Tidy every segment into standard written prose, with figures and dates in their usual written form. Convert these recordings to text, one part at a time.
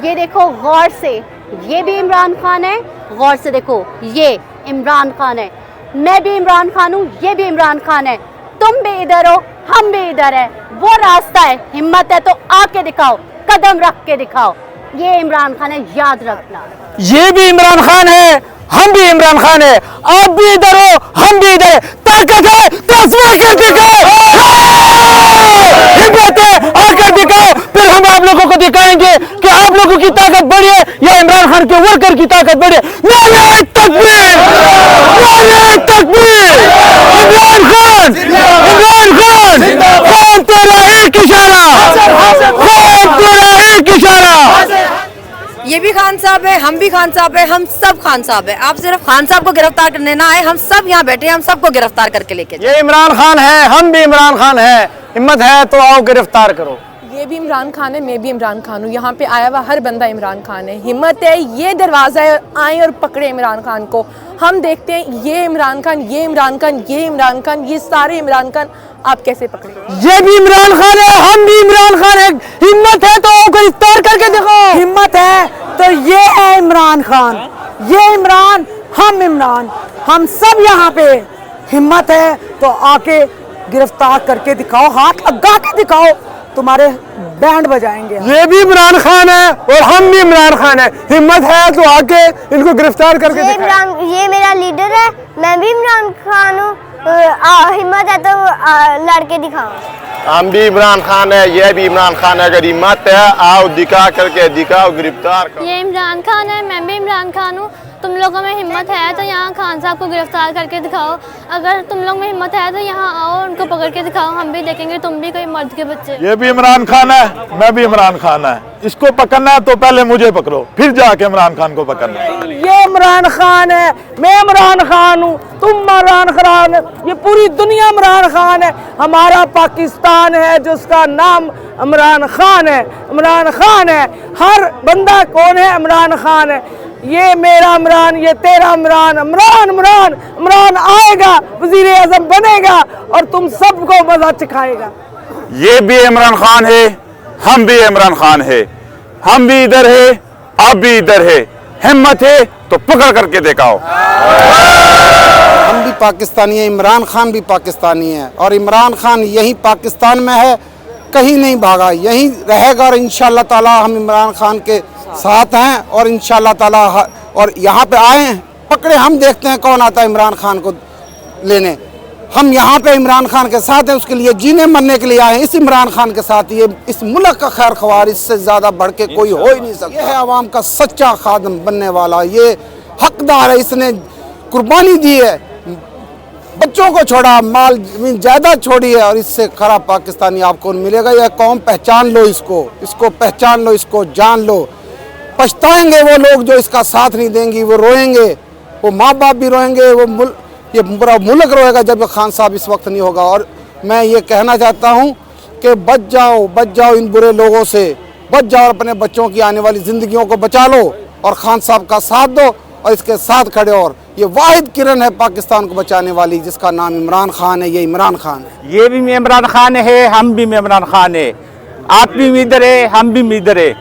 یہ دیکھو غور سے، یہ بھی عمران خان ہے، غور سے دیکھو یہ عمران خان ہے، میں بھی عمران خان ہوں، یہ بھی عمران خان ہے، تم بھی ادھر ہو، ہم بھی ادھر ہے، وہ راستہ ہے، ہمت ہے تو آ کے دکھاؤ، قدم رکھ کے دکھاؤ، یہ عمران خان ہے، یاد رکھنا۔ یہ بھی عمران خان ہے، ہم بھی عمران خان ہے، آپ بھی ادھر ہو، ہم بھی ادھر ہے، طاقت ہے تو آزما کر دکھاؤ، ہمت ہے آ کر دکھاؤ، پھر ہم آپ لوگوں کو دکھائیں گے کہ آپ لوگوں کی طاقت بڑی ہے یا عمران خان کے ورکر کی طاقت بڑی ہے۔ نعرہ تکبیر، نعرہ تکبیر، عمران خان، عمران خان، خان تیرا ایک اشارہ، خان تیرا ایک اشارہ۔ یہ بھی خان صاحب ہے، ہم بھی خان صاحب ہے، ہم سب خان صاحب ہے۔ آپ صرف خان صاحب کو گرفتار کرنے نہ آئے، ہم سب یہاں بیٹھے ہیں، ہم سب کو گرفتار کر کے لے کے جائیں۔ یہ عمران خان ہے، ہم بھی عمران خان ہیں، ہمت ہے تو آؤ گرفتار کرو۔ یہ بھی عمران خان ہے، میں بھی عمران خان ہوں، یہاں پہ آیا ہوا ہر بندہ عمران خان ہے، ہمت ہے یہ دروازہ ہے، آئیں اور پکڑے عمران خان کو۔ ہم دیکھتے ہیں یہ عمران خان، یہ عمران خان، یہ عمران خان، یہ سارے عمران خان آپ کیسے پکڑیں؟ یہ بھی عمران خان ہے، ہم بھی عمران خان ہیں، ہمت ہے تو آؤ گرفتار کر کے دکھاؤ۔ ہمت ہے تو یہ ہے عمران خان، یہ عمران، ہم عمران، ہم سب یہاں پہ، ہمت ہے تو آ کے گرفتار کر کے دکھاؤ، ہاتھ لگا کے دکھاؤ، تمہارے بینڈ بجائیں گے۔ یہ بھی عمران خان ہے اور ہم بھی عمران خان ہیں، ہمت ہے تو آ کے ان کو گرفتار کر کے دکھاؤ۔ یہ میرا لیڈر ہے، میں بھی عمران خان ہوں، ہمت ہے تو لڑ کے دکھاؤ۔ ہم بھی عمران خان ہے، یہ بھی عمران خان ہے، اگر ہمت ہے آؤ دکھا کر کے دکھاؤ، گرفتار کرو۔ یہ عمران خان ہے، میں بھی عمران خان ہوں، تم لوگوں میں ہمت ہے تو یہاں خان صاحب کو گرفتار کر کے دکھاؤ، اگر تم لوگ میں ہمت ہے تو یہاں آؤ ان کو پکڑ کے دکھاؤ، ہم بھی دیکھیں گے تم بھی کوئی مرد کے بچے۔ یہ بھی عمران خان ہے، میں بھی عمران خان ہے، اس کو پکڑنا ہے تو پہلے مجھے پکڑو، پھر جا کے عمران خان کو پکڑنا ہے۔ یہ عمران خان ہے، میں عمران خان ہوں، تم عمران خان، یہ پوری دنیا عمران خان ہے، ہمارا پاکستان ہے جس کا نام عمران خان ہے، عمران خان ہے، ہر بندہ کون ہے؟ عمران خان ہے، یہ میرا عمران، یہ تیرا عمران، عمران عمران عمران آئے گا، وزیر اعظم بنے گا اور تم سب کو مزہ چکھائے گا۔ یہ بھی عمران خان ہے، ہم بھی عمران خان ہے، ہم بھی ادھر ہے، آپ بھی ادھر ہے، ہمت ہے تو پکڑ کر کے دکھاؤ۔ ہم بھی پاکستانی ہیں، عمران خان بھی پاکستانی ہے، اور عمران خان یہیں پاکستان میں ہے، کہیں نہیں بھاگا، یہیں رہے گا، اور انشاءاللہ تعالی ہم عمران خان کے ساتھ ہیں، اور انشاءاللہ تعالی اور یہاں پہ آئے ہیں، پکڑے، ہم دیکھتے ہیں کون آتا ہے عمران خان کو لینے، ہم یہاں پہ عمران خان کے ساتھ ہیں، اس کے لیے جینے مرنے کے لیے آئے ہیں، اس عمران خان کے ساتھ، یہ اس ملک کا خیر خواہ، اس سے زیادہ بڑھ کے کوئی ہو ہی نہیں سکتا، یہ ہے عوام کا سچا خادم بننے والا، یہ حقدار ہے، اس نے قربانی دی ہے، بچوں کو چھوڑا، مال جائیداد چھوڑی ہے، اور اس سے خراب پاکستانی آپ کو ملے گا۔ یہ قوم پہچان لو، اس کو پہچان لو، اس کو جان لو، پچھتائیں گے وہ لوگ جو اس کا ساتھ نہیں دیں گی، وہ روئیں گے، وہ ماں باپ بھی روئیں گے، یہ پورا ملک روئے گا جب خان صاحب اس وقت نہیں ہوگا۔ اور میں یہ کہنا چاہتا ہوں کہ بچ جاؤ ان برے لوگوں سے، بچ جاؤ، اپنے بچوں کی آنے والی زندگیوں کو بچا لو، اور خان صاحب کا ساتھ دو، اور اس کے ساتھ کھڑے، اور یہ واحد کرن ہے پاکستان کو بچانے والی، جس کا نام عمران خان ہے، یہ عمران خان ہے۔ یہ بھی عمران خان ہے، ہم بھی عمران خان ہے، آپ بھی ادھر ہے، ہم بھی ادھر ہے،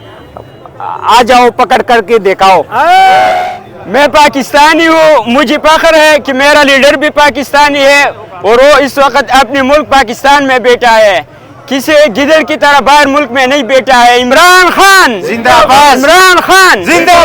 آ جاؤ پکڑ کر کے دکھاؤ۔ میں پاکستانی ہوں، مجھے فخر ہے کہ میرا لیڈر بھی پاکستانی ہے، اور وہ اس وقت اپنے ملک پاکستان میں بیٹھا ہے، کسی گدڑ کی طرح باہر ملک میں نہیں بیٹھا ہے۔ عمران خان زندہ باد، عمران خان زندہ